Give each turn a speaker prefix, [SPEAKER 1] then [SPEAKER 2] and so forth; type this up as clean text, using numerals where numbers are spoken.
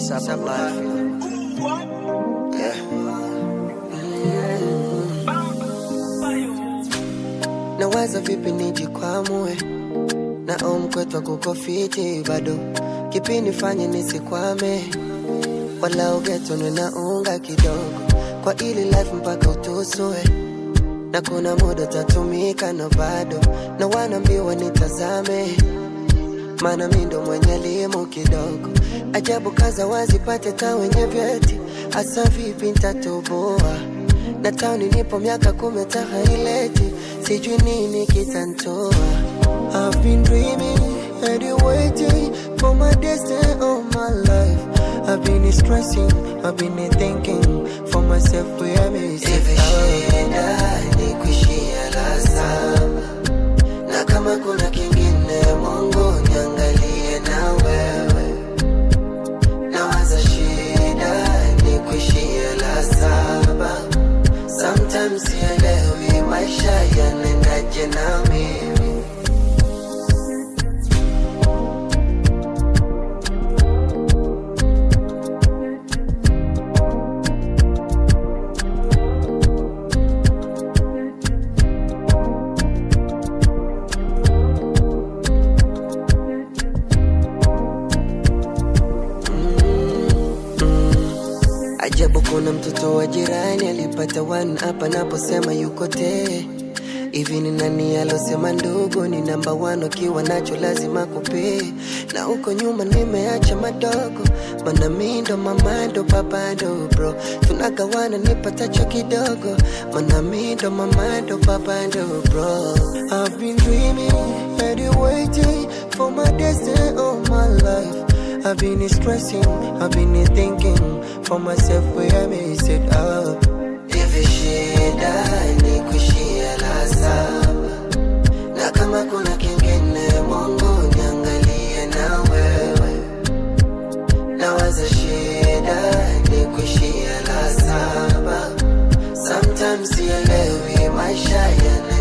[SPEAKER 1] Sub life, yeah. Nawaza vipi nijikwamue na mkwetu kuko fiti bado kipi nifanye nisikwame wala ugetonwe na unga kidogo kwa ili life mpaka utusue na kuna muda tatumika na bado na wanambiwa nitazame mana mindo mwenye elimu kidogo ajabu kaza wazipate ta wenye vyeti asa vipi nitatoboa na tauni nipo miaka 10 tahaileti sijui nini kitantoa. I've been dreaming and waiting for my destiny all my life. I've been stressing, I've been thinking for myself where I may sit. Hivi shida ni kuishia la saba na kama kuna kingine Mungu niangalie na wewe. Nawaza shida ni kuishia la saba. Sometimes sielewi maisha yanendaje na mimi. Ajabu kuna mtoto wa jirani alipata 1 hapa naposema yuko te. Hivi ni nani alosema ndugu ni number 1 ukiwa nacho lazima kupe. Na uko nyuma nimeacha madogo mana mindo mama ndo papa ndo bro. Tunagawana nipatacho kidogo mana mindo mama ndo papa ndo bro. I've been dreaming and waiting for my destiny all my life. I've been stressing, I've been thinking for myself where I may sit up. Hivi shida ni kuishia la saba na kama kuna kingine Mungu niangalie na wewe. Nawaza shida ni kuishia la saba. Sometimes sielewi maisha yana